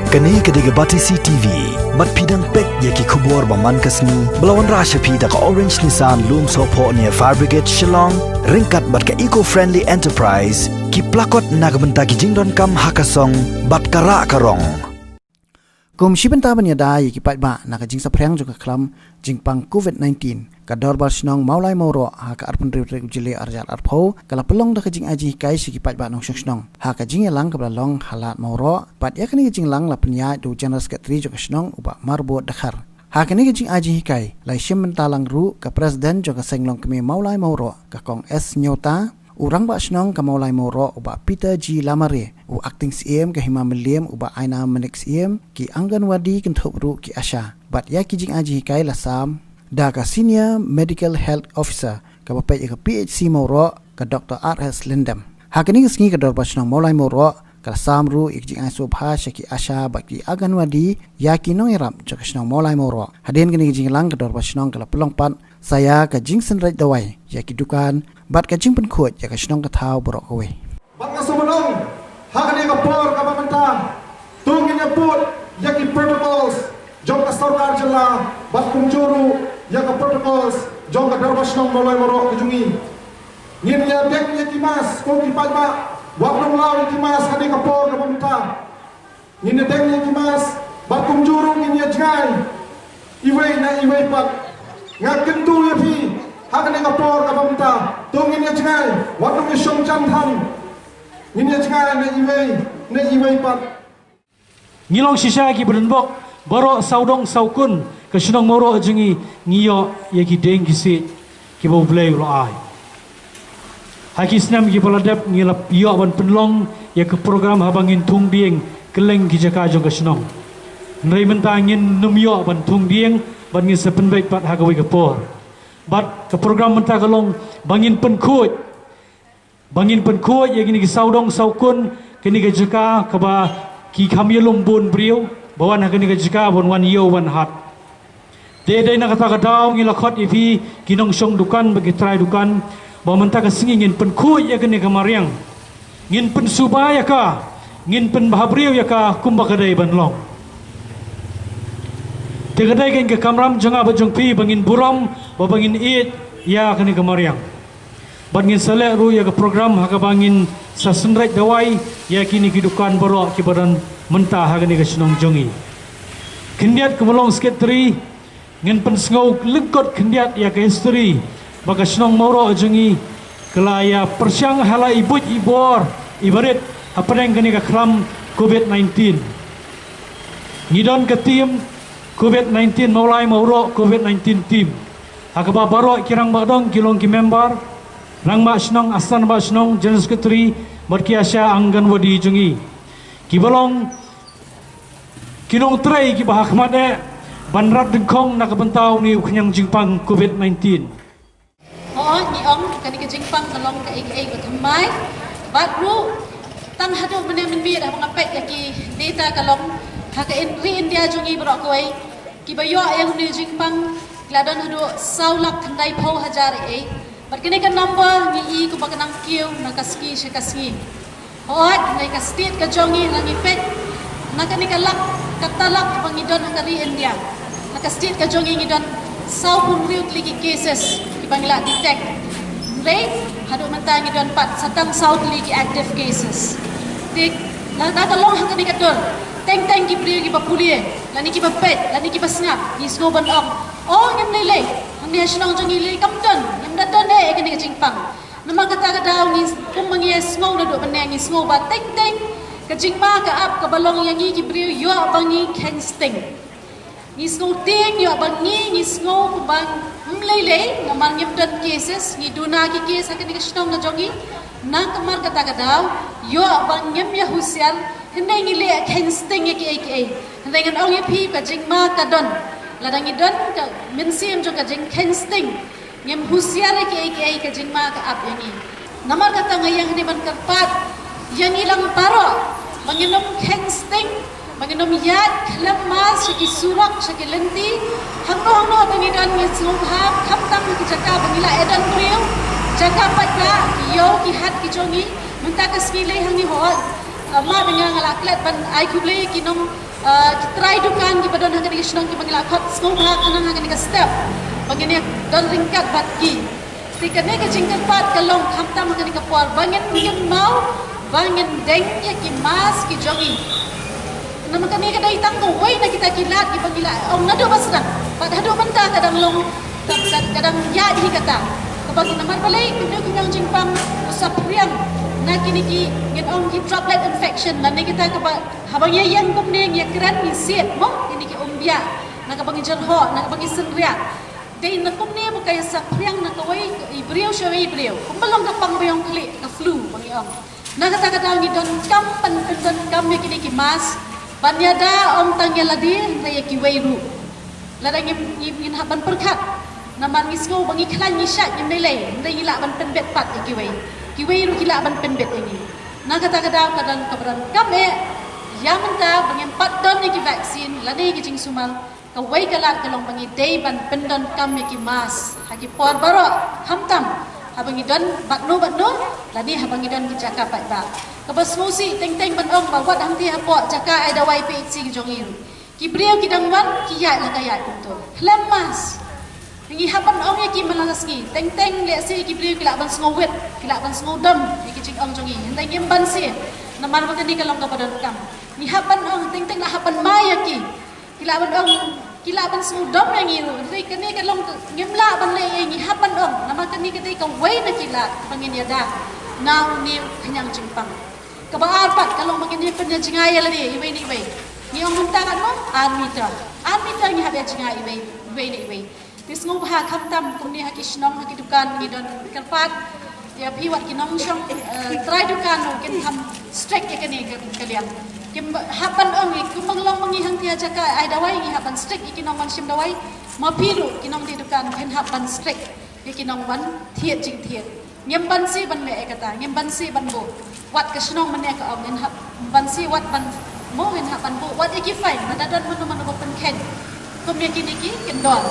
Kani kediga Batisi TV, mat pidang pek yaki kubur baman kasni, belawan rasha pida ka Orange Nissan Loom Sopo near Fire Brigade Shillong, ringkat bat ka eco-friendly enterprise, ki plakot nagbenta ki jingdon kam hakasong, bat kara karong. Kum shibenta ban yadai ki patba na ka jing sa prang juga klam jingpang COVID-19 ka dorbal snong maulai moro ha ka arpun rewrek ujile arjal arpho kala pelong da ka jing aji kai si ki patba nong snong ha ka jing yalang ka long halat moro pat ya kani jing lang la penya do general secretary juga snong uba marbo dakhar ha kani jing aji kai lai shimenta lang ru ka president juga senglong kemi maulai moro ka kong S nyota urang ba snong ka maulai moro uba Peter G Lamare u acting CM ka hima William uba aina manik CM ki Anganwadi kenthop ru ki Asha bat ya ki jing aji kai la sam da ka senior medical health officer ka bapai ka PHC moro ka Dr. RS Lindam ha kani ngi ka dor ba snong maulai moro ka sam ru ik jing asu bha ki Asha ba ki Anganwadi ya ki nong iram ka snong maulai moro haden kani jing lang ka dor ba snong ka pelong pan saya ka jing senrai dawai ya ki dukan bat ka jing pen khot ya ka snong ka thau borok kowe bat ka sumanong hakani ka por ka pamenta tungin ya put ya ki protocols jong ka sarkar jalla bat kumjuru ya ka protocols jong ka darwas nong molai moro kujungi ngin ya dek ya ki mas ko ki palma wak nong law ki mas hakani ka por ka pamenta ngin ya dek ya ki mas bat kumjuru ngin ya jgai iwei na iwei pat ngaken tu ya pi hakani ka por ka pamenta tungin ya jgai wak nong shong chan tham ngin ya jgai na iwei pat ngilong sisa ki bernbok baro saudong saukun ke senong moro jengi ngiyo ye ki deng ki sit ki bo blay lo ai haki snam ki paladap ngilap yo ban penlong ye ke program habangin tung dieng keleng ki jaka jong ke senong nrei mentangin num yo ban tung dieng ban ngi sepen baik pat hagawi ke por bat ke program menta kalong bangin penkut ye gini ki saudong saukun kini ke jaka ka ba ki kami lumbun brio bawan hakani ka jika bon wan yo wan hat de na kata kadaw ngi lakhot ifi kinong song dukan bagi try dukan ba menta ka singin pen khu ya kani ka mariang ngin pen subaya ka ngin pen bahabriu ya ka kumba kadai banlong te kadai kan ka kamram janga ba jong pi bangin buram ba bangin it ya kani ka mariang bangin sale ru ya ka program ha ka bangin sa senrek dawai ya kini kidukan borok ki badan mentah hagani ka senong jongi kendiat kemelong sekretari ngin pensengau lekot kendiat ya ke history baka senong moro jongi kelaya persyang hala ibut ibor ibarit apa yang kini ka kram COVID-19 ngidon ke tim COVID-19 maulai moro COVID-19 tim hakaba baro kirang badong kilong ki member rang ma senong asan ba senong general secretary berkiasya Anganwadi jongi kibalong kinong tray ki bahakmat banrat dengkong nak bentau ni kenyang jingpang COVID-19 ni ong kani ke jingpang kalong ka aka batamai batru tang hadu mene menbi dah mengapet lagi data kalong haka India jungi berok koi ki bayo yang ni jingpang gladon hadu saulak tandai pau hajar bat kini kan number ni ko bakanang kiu nakaski shakaski hoat nai ka state ka jongi langi pet nakani ka lak katalak pangidon hangari India naka state ka jongi ngidon saupun riut ligi cases ki bangla detect rate hadu mantang ngidon pat satang south ligi active cases tik nakalong hangani ka dor teng ki priyo ki papulie lani ki papet lani ki pasngap ni snoban oh ngem lele ang national jongi le kamton ngem dadon kini ka jingpang nama kata daw ni kumangi snow na do banang snow ba teng ka jingma ka ap ka balong yang ki priyo yo bangi kensting ni snow ting yo bangi ni snow ku bang mlele na mangyem dot cases ni duna ki case ka ni ka snow na jongi na kamar kata daw yo bangyem ya husian hindi ngile kensting ki aka hindi ngan ong pi ka jingma ka don ladang idon ka minsim jo ka jing kensting ngem husiar ki aka ka jingma ka ap yang namar kata ngayang ni man karpat yang ilang paro manginom kensting manginom yat lemas ki surak ki lenti hangno bangidan ni sungha kamtang ki jaka bangila edan priyo jaka patla yo ki hat ki jongi menta ka skile hangi ho ma dengan ngalak klet ban ai kuble kinong try dukan ki badon hakan ki snong ki bangila khot skop ha kanang hakan ki step bangini don ringkat bat ki tikane ke jingkat pat kalong khamtam hakan ki por bangin mungkin mau bangin deng ki mas ki jogi nama kami kadai tanggo wei na kita kilat ki bangila om nado basna pat hado mentah kadang long kadang ya hi kata kabagi namar balai kuno kunyang jingpang usap riang na kini ki ngin om ki droplet infection na ni kita ka habang ye yang kum ne ye kran ni siet mo kini ki om bia na kabagi jerho na kabagi senria dei na kum ne mo kay sa riang na kawai ibriu shawai ibriu kumbalong ka pangbayong kli ka flu bangi om na kata kata ngi don kam pan kam ye kini ki mas banyada om tangya ladir na ye ki weiru ladang ngin haban perkat naman ngisgo bangi klan ni syak ni lei ndai ila ban penbet pat ki wei ru kila ban penbet ini na kata kata kadang kabran kame yang menta bangi pat don ki vaksin ladi ki jing sumal ka wei kala kalong bangi dei ban pendon kame ki mas haki por baro hamtam habangi don batno ladi habangi don ki jaka pat ba ka basmusi teng ban ong ba wat hamti hapo jaka ai dawai pe si ki jong iru ki brio ki dangwan ki ya la kaya kunto lemas Ngi hapan ong yaki malangas ngi teng le si ki beliau kila ban ngowet kila ban ngodam yaki cing ong jongi hentai ngimban si namar ba kani kalong ka padan kam ni hapan ong teng la hapan ma yaki kila ban ong kila ban ngodam yang iru hentai kani kalong ngimla ban le ngi hapan ong namar kani kati ka wei na kila pangin yada now ni hanyang jingpang ka ba arpat kalong mangin ni penya jingaya lani iwei ni iwei ni ong munta kan mo anmita ngi habe jingai iwei ni iwei Tisngu ha khamtam kumni ha kisnong ha kidukan ngidon kerpat ya piwat kinong syong try dukan no kin ham strike kani kalian kim hapan ong kumanglong mangi hang tia jaka ai dawai ngi hapan strike kinong man sim dawai ma piru kinong ti dukan kin hapan strike kinong wan thiet jing thiet ngem ban si ban le kata ngem ban si ban bo wat kisnong man ne ka ong ngin ban si wat ban mo ngin hapan bo wat ikifai madadon man bo pen ken kumni kini ki kindol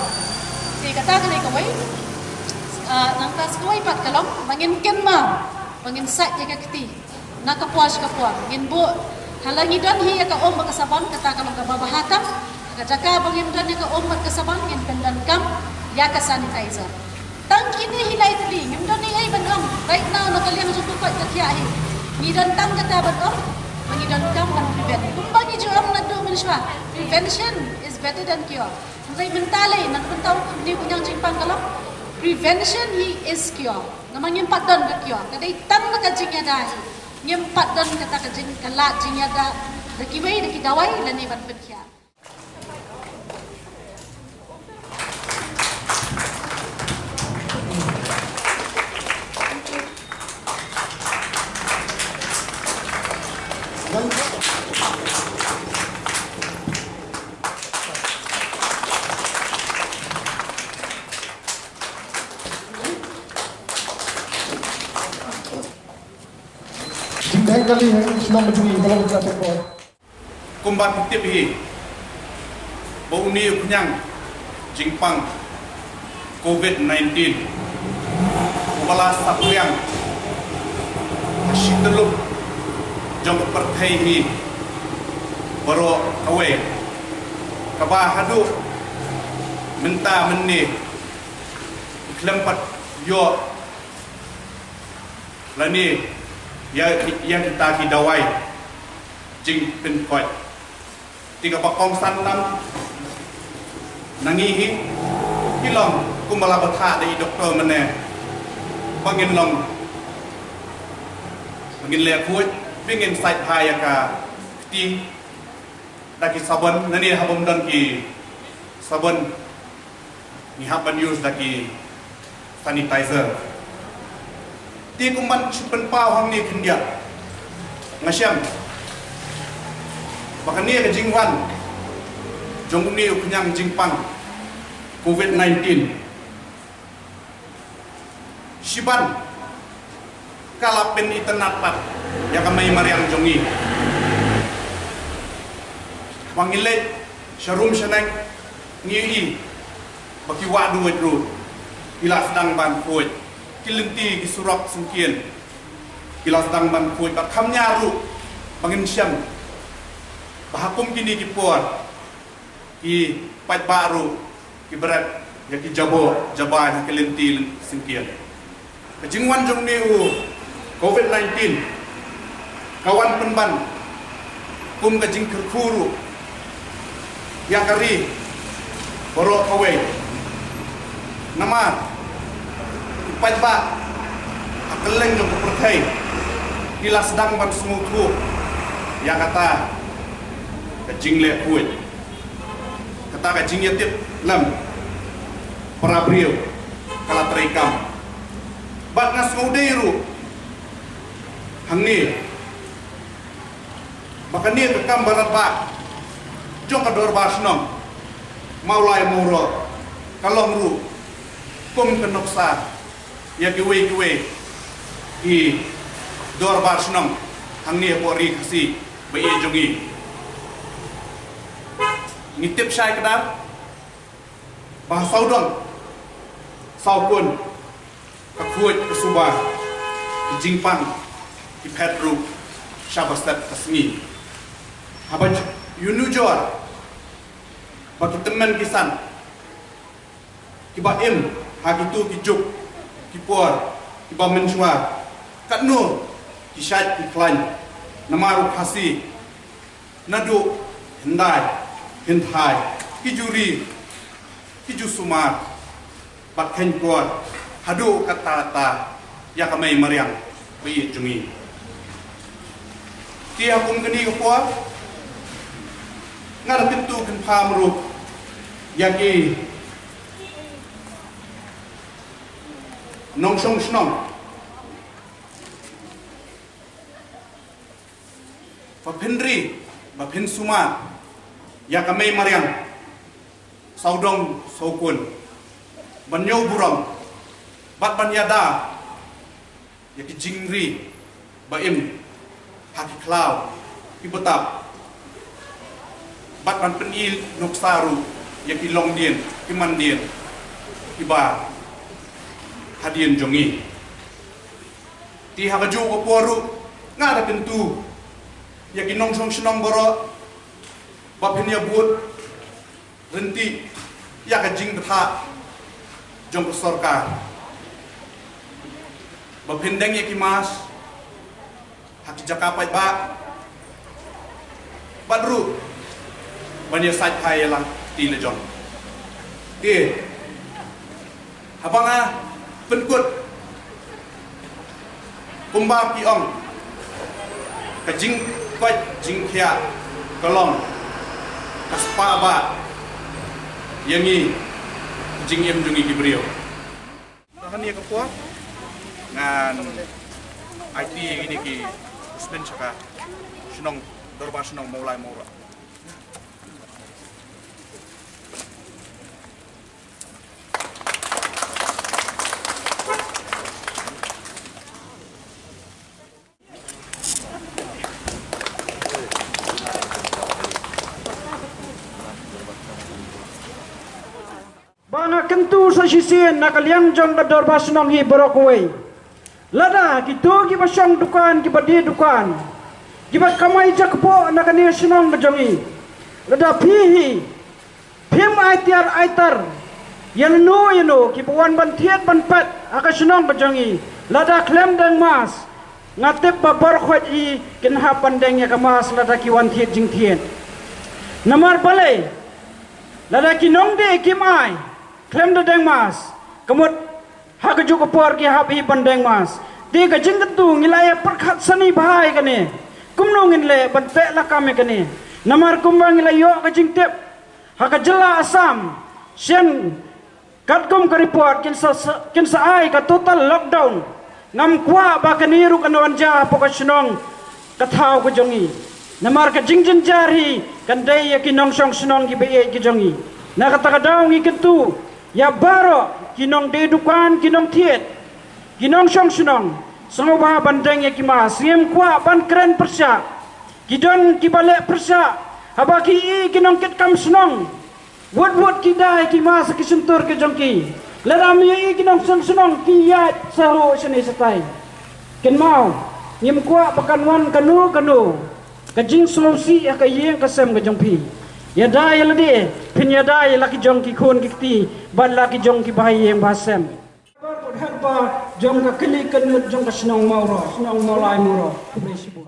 si kata kani kawai nang tas kawai pat kalong mangin kenma mangin sat jaga keti nak kapuas ngin bu halangi don hi ka om ka sabon kata kalong ka babahatam ka jaka bangin don ka om ka sabon ngin pendan kam ya ka sanitizer tang kini hilai tadi ngin don ni ai bandong right now nak kalian suku pat ka kia hi ni don tang kata bandong mangi don kam ban prevent kumbagi jo am nadu manusia prevention is better than cure Ngai mentale nak pentau ni punyang jingpang kalau prevention he is cure. Namang nyempat don ke cure. Kadai tang nak jingnya dah. Nyempat don kata ke jing kalat jingnya dah. Dekiwei deki dawai lani ban penkia. kali Islam berdiri kalau kita tengok. Kumbat tip hi. Bau ni kunyang jingpang COVID-19. Wala sapuyang. Asyiduluk jong perthai hi. Baro away. Kabahadu minta menni kelempat yo lani yang kita kidawai jing pinkoi tiga pakong sanam nangihi hilong kumbala batha dari doktor mana bangin long bangin lekut bingin site haya ka ti daki sabon nani habom dan ki sabon ni haban use daki sanitizer di kuman chupen pau hang ni kindia ngasyam bahkan ni ke jingwan jong ni kunyang jingpang COVID-19 shiban kalapen internet pat ya kamay mariang jongi wangile sharum shanang ngi baki wadu wedru ila sedang ban kuit kilenti ki surap sungkien ila sedang ban kuit bat khamnya ru bangin siam bahakum kini ki puar ki pat baru ki berat ya ki jabo jaban ki lentil singkian kejingwan jong ni COVID-19 kawan penban kum kejing kerkuru yang kari borok away nama pat ba akeleng jong perkai kila sedang ban semutu yang kata kejing le kuit kata kejing yatip lam parabriu kala terekam bat nas ngudeiru hangni makani kekam barat ba jong kador basnom maulai moro kalong ru kum kenoksa ya kiwe i dor basnom hangni pori kasi bae jongi ngitip syai kedar bah saudon saupun kakuit kesubah jingpang di Pedro Shabastat Kasmi habaj yunujor batu teman kisan kibaim hagitu kijuk kipor kiba menjua katnu kisat iklan namaru khasi nadu hindai hinthai kijuri kijusumar bakhen kuat hadu kata ya kamai mariang bi jungi ti akum keni kuat ngar pintu kan pamru yaki nong song snong Papendri, Bapin Suma, Yakamei Mariam, Saudong Sokun, Banyo Buram, Bat Banyada, Yaki Jingri, Baim, Haki Klau, Ibotap, Bat Ban Penil Noksaru, Yaki Longdien, Kimandien, Iba, Hadien Jongi. Ti Hakaju Koporu, Ngada Pintu, Yaki nong song senong boro bapin ya buat renti ya kajing betha jong pesorka bapin deng yaki mas haki jakapai ba badru banya sait payela ti lejon ti habanga penkut kumba piong kajing Kau jingkia kolong kaspa ba yangi jingiem jungi kibrio tahan ya kapua ngan IT ini ki usben chaka sunong dorba sunong mulai mora Bana kentu sa sisien nakaliang jong kador basnong hi borokwe. Lada kitu ki basang dukan ki badi dukan. Kibat kamai jakpo nakani sinong bajongi. Lada pihi. Pim aitar. Yanu ki buan bantiat banpat akasinong bajongi. Lada klem deng mas. Ngatip babar khwet i kinha pandeng ya kamas lada ki wan thiet jing thiet. Namar balai. Lada ki nong de kimai. Klem de deng mas, kemud hak juga por ki habi bandeng mas. Tiga jingketu ngilaya perkat seni bahai kene. Kumno ngile bantek lah kami kene. Namar kumbang ngilayo ke jingtep. Hak jela asam. Sian katkum ke report kinsa ai ke total lockdown. Ngam kwa ba keniru kanawan jah pokasnong kathau ke jongi. Namar ke jingjin jari kandai ya kinong song snong ki be ki jongi. Na kata kadau ngiketu ya baro kinong dedukan kinong tiet kinong song sunong sengoba bandeng ya kimas ngem kwa ban keren persya kidon kibalik persya habaki kinong ket kam sunong wot kidai kimas kisentur ke jongki lerami kinong song sunong kiyat sahu seni setai ken mau ngem kwa pakan wan kanu kajing solusi ya kayeng kasem ka jong pi ya dai la de pin ya dai la ki jong ki khon ki ti ban la ki jong ki bahai yeng basem bar ko helpa jong ka kili kan jong ka snong mauro snong maulai mauro kubesibu